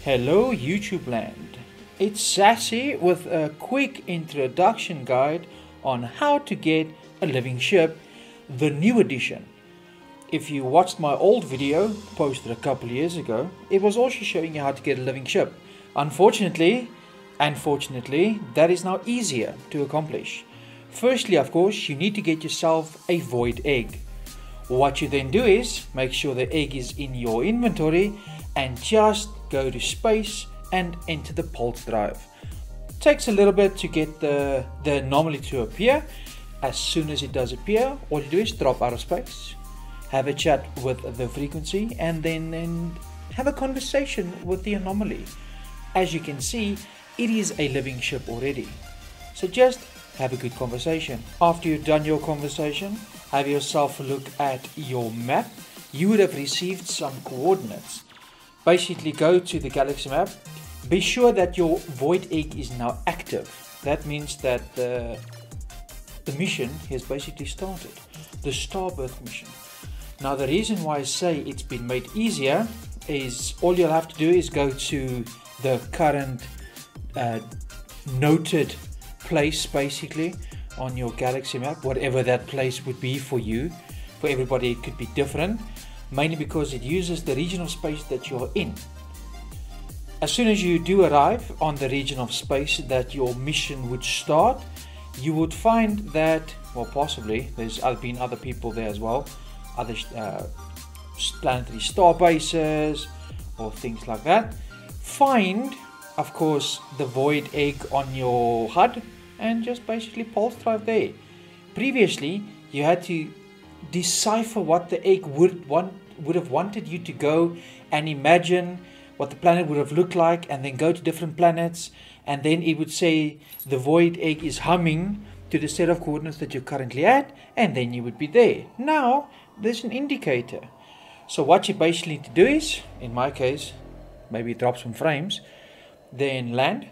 Hello YouTube land, it's Sassy with a quick introduction guide on how to get a living ship, the new edition. If you watched my old video posted a couple of years ago, it was also showing you how to get a living ship. Unfortunately, that is now easier to accomplish. Firstly, of course, you need to get yourself a void egg. What you then do is make sure the egg is in your inventory and just go to space and enter the pulse drive. It takes a little bit to get the anomaly to appear. As soon as it does appear, all you do is drop out of space, have a chat with the frequency, and then have a conversation with the anomaly. As you can see, it is a living ship already. So just have a good conversation. After you've done your conversation, have yourself a look at your map. You would have received some coordinates. Basically go to the galaxy map. Be sure that your void egg is now active. That means that the mission has basically started. The Starbirth mission. Now the reason why I say it's been made easier is all you'll have to do is go to the current noted place basically on your galaxy map, whatever that place would be for you. For everybody it could be different, mainly because it uses the region of space that you're in. As soon as you do arrive on the region of space that your mission would start, you would find that, well, possibly there's been other people there as well, other planetary star bases or things like that. Find, of course, the void egg on your HUD and just basically pulse drive there. Previously, you had to decipher what the egg would have wanted you to go and imagine what the planet would have looked like, and then go to different planets, and then it would say the void egg is humming to the set of coordinates that you're currently at, and then you would be there. Now there's an indicator. So what you basically need to do is, in my case, maybe drop some frames, then land,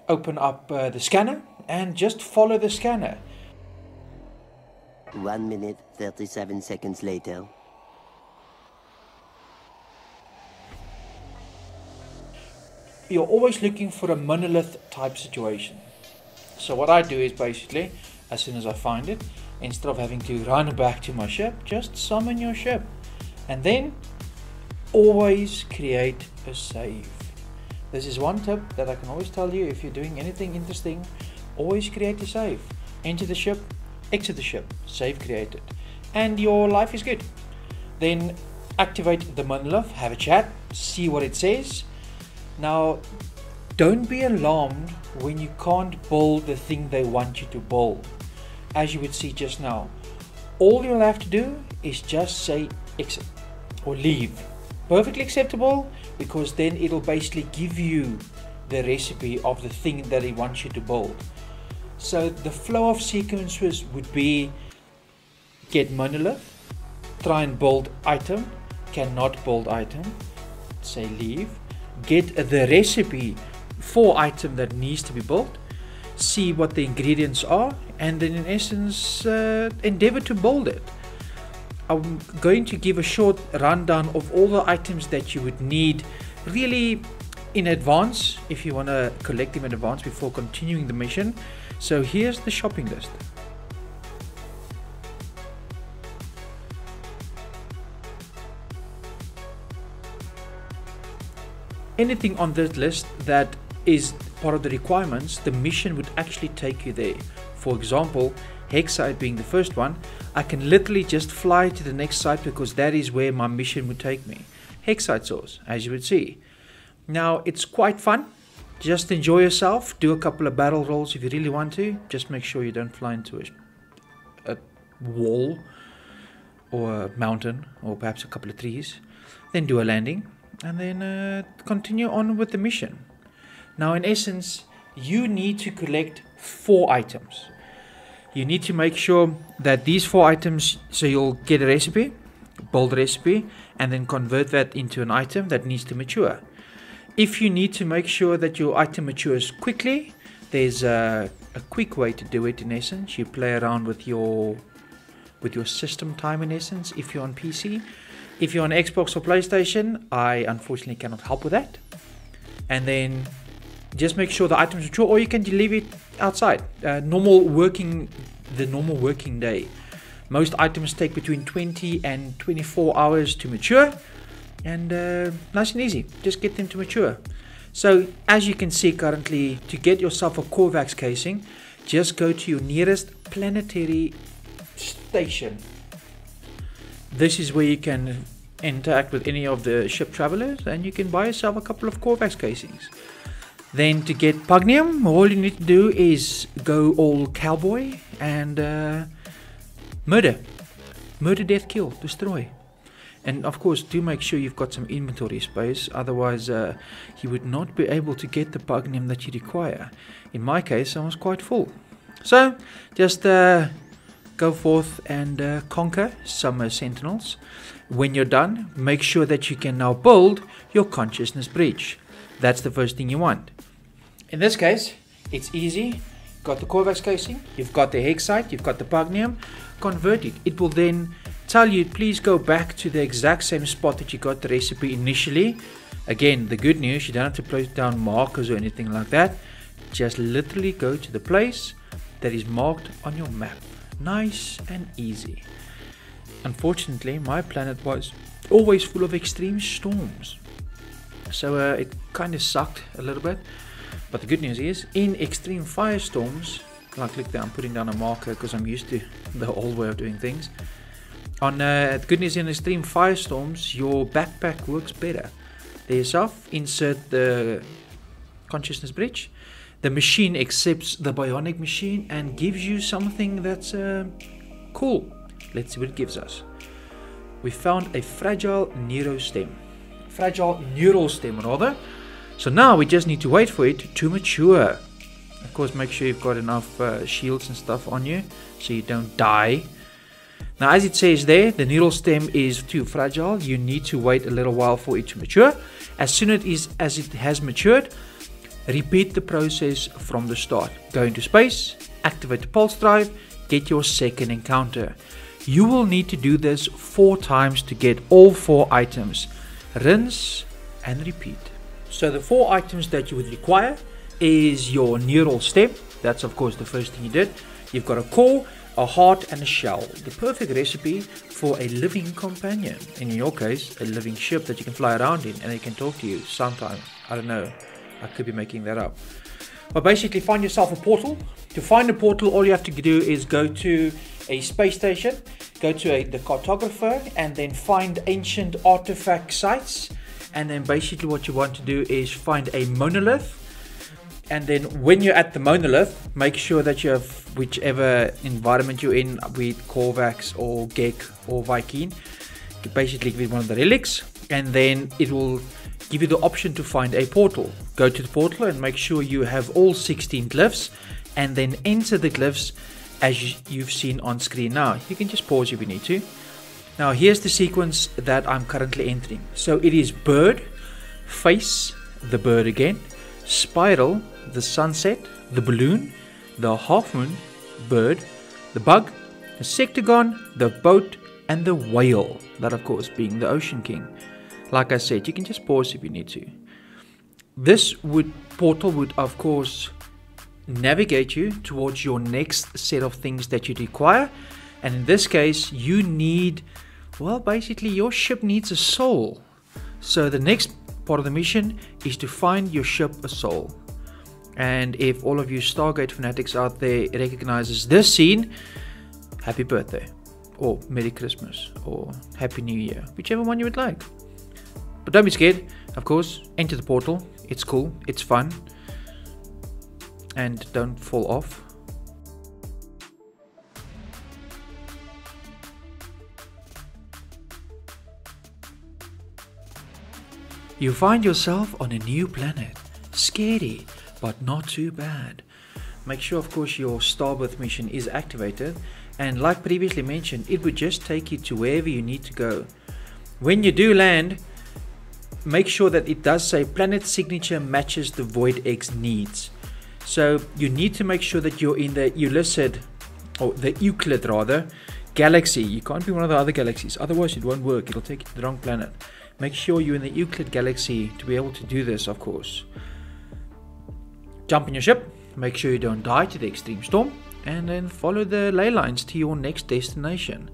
open up the scanner, and just follow the scanner. 1 minute 37 seconds later. You're always looking for a monolith type situation. So what I do is basically, as soon as I find it, instead of having to run back to my ship, just summon your ship. And then always create a save. This is one tip that I can always tell you if you're doing anything interesting. Always create a save. Enter the ship, exit the ship, save created, and your life is good. Then activate the monolith, have a chat, see what it says. Now don't be alarmed when you can't build the thing they want you to build. As you would see just now, all you'll have to do is just say exit or leave. Perfectly acceptable, because then it'll basically give you the recipe of the thing that it wants you to build. So the flow of sequences would be get monolith, try and build item, cannot build item, say leave, get the recipe for item that needs to be built, see what the ingredients are, and then in essence endeavor to build it. I'm going to give a short rundown of all the items that you would need really in advance if you want to collect them in advance before continuing the mission. So here's the shopping list. Anything on this list that is part of the requirements, the mission would actually take you there. For example, Hexite being the first one, I can literally just fly to the next site because that is where my mission would take me. Hexite source, as you would see. Now it's quite fun. Just enjoy yourself. Do a couple of barrel rolls if you really want to. Just make sure you don't fly into a wall or a mountain or perhaps a couple of trees. Then do a landing and then continue on with the mission. Now in essence, you need to collect 4 items. You need to make sure that these 4 items, so you'll get a recipe, build a recipe, and then convert that into an item that needs to mature. If you need to make sure that your item matures quickly, there's a quick way to do it in essence. You play around with your system time in essence if you're on PC. If you're on Xbox or PlayStation, I unfortunately cannot help with that. and then just make sure the items mature, or you can leave it outside. The normal working day. Most items take between 20 and 24 hours to mature, and nice and easy, just get them to mature. So as you can see currently, to get yourself a Korvax casing, just go to your nearest planetary station. This is where you can interact with any of the ship travelers, and you can buy yourself a couple of Korvax casings. Then to get Pugnium, all you need to do is go all cowboy and murder, death, kill, destroy. And of course, do make sure you've got some inventory space, otherwise you would not be able to get the Pugnium that you require. In my case, I was quite full. So just go forth and conquer some sentinels. When you're done, make sure that you can now build your consciousness breach. That's the first thing you want. In this case, it's easy. You've got the Korvax casing, you've got the Hexite, you've got the Pugnium. Convert it. It will then tell you, please go back to the exact same spot that you got the recipe initially. Again, the good news, you don't have to place down markers or anything like that. Just literally go to the place that is marked on your map. Nice and easy. Unfortunately, my planet was always full of extreme storms, so it kind of sucked a little bit. But the good news is, in extreme firestorms, like look there, I'm putting down a marker because I'm used to the old way of doing things. On the good news, in extreme firestorms, your backpack works better. There yourself, insert the consciousness bridge. The machine accepts the bionic machine and gives you something that's cool. Let's see what it gives us. We found a fragile neural stem. So now we just need to wait for it to mature. Of course, make sure you've got enough shields and stuff on you so you don't die. Now, as it says there, the neural stem is too fragile. You need to wait a little while for it to mature. As soon as it has matured, repeat the process from the start. Go into space, activate the pulse drive, get your second encounter. You will need to do this 4 times to get all 4 items. Rinse and repeat. So the 4 items that you would require is your neural stem. That's of course the first thing you did. You've got a core, a heart and a shell. The perfect recipe for a living companion. In your case, a living ship that you can fly around in and it can talk to you sometime. I don't know. I could be making that up. But basically find yourself a portal. To find a portal, all you have to do is go to a space station, go to the cartographer, and then find ancient artifact sites. And then basically what you want to do is find a monolith. And then when you're at the monolith, make sure that you have whichever environment you're in, be it Korvax or Gek or Viking. Basically give it one of the relics, and then it will give you the option to find a portal. Go to the portal and make sure you have all 16 glyphs, and then enter the glyphs as you've seen on screen now. You can just pause if you need to. Now here's the sequence that I'm currently entering. So it is bird, face, the bird again, spiral, the sunset, the balloon, the half moon, bird, the bug, the sectagon, the boat, and the whale. That of course being the Ocean King. Like I said, you can just pause if you need to. This portal would of course navigate you towards your next set of things that you require. And in this case, you need, well, basically your ship needs a soul. So the next part of the mission is to find your ship a soul. And if all of you Stargate fanatics out there recognizes this scene, happy birthday, or Merry Christmas, or Happy New Year, whichever one you would like. But don't be scared, of course, enter the portal, it's cool, it's fun, and don't fall off. You find yourself on a new planet. Scary, but not too bad. Make sure, of course, your Starbirth mission is activated, and like previously mentioned, it would just take you to wherever you need to go. When you do land, make sure that it does say planet signature matches the Void X needs. So you need to make sure that you're in the Euclid, or the Euclid rather, galaxy. You can't be one of the other galaxies, otherwise it won't work. It'll take you to the wrong planet. Make sure you're in the Euclid galaxy to be able to do this, of course. Jump in your ship, make sure you don't die to the extreme storm, and then follow the ley lines to your next destination.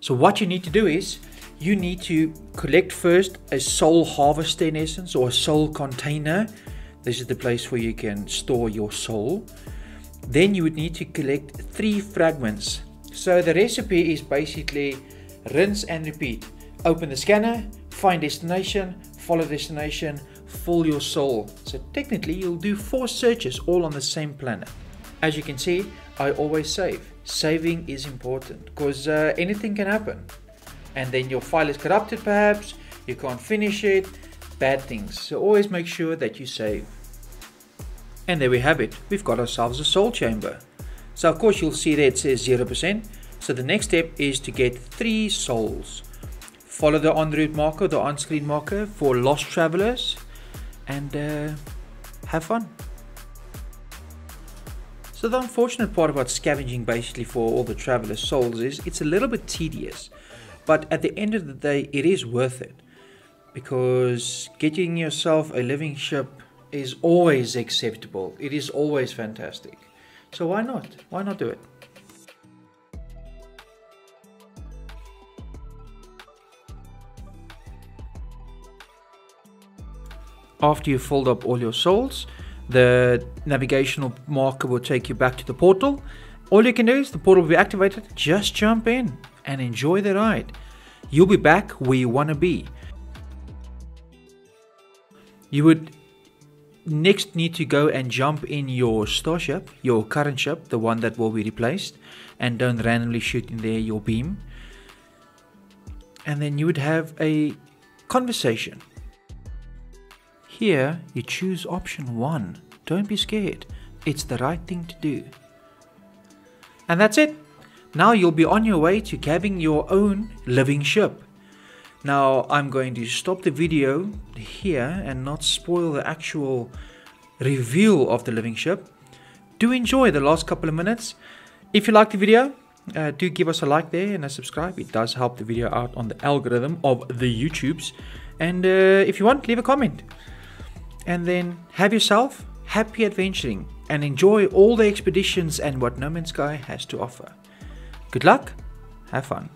So what you need to do is, you need to collect first a soul harvester in essence, or a soul container. This is the place where you can store your soul. Then you would need to collect 3 fragments. So the recipe is basically rinse and repeat. Open the scanner, find destination, follow destination, fill your soul. So technically you'll do 4 searches all on the same planet. As you can see, I always save. Saving is important because anything can happen. And then your file is corrupted perhaps, you can't finish it, bad things. So always make sure that you save. And there we have it, we've got ourselves a soul chamber. So of course you'll see there it says 0%. So the next step is to get 3 souls. Follow the en route marker, the on screen marker for lost travelers, and have fun. So the unfortunate part about scavenging basically for all the travelers' souls is it's a little bit tedious. But at the end of the day it is worth it. Because getting yourself a living ship is always acceptable. It is always fantastic. So why not? Why not do it? After you've filled up all your souls, the navigational marker will take you back to the portal. All you can do is the portal will be activated. Just jump in and enjoy the ride. You'll be back where you want to be. You would next need to go and jump in your starship, your current ship, the one that will be replaced, and don't randomly shoot in there your beam. And then you would have a conversation. Here you choose option 1. Don't be scared. It's the right thing to do. And that's it. Now you'll be on your way to having your own living ship. Now I'm going to stop the video here and not spoil the actual reveal of the living ship. Do enjoy the last couple of minutes. If you like the video, do give us a like there and a subscribe. It does help the video out on the algorithm of the YouTubes. And if you want, leave a comment. And then have yourself happy adventuring and enjoy all the expeditions and what No Man's Sky has to offer. Good luck, have fun.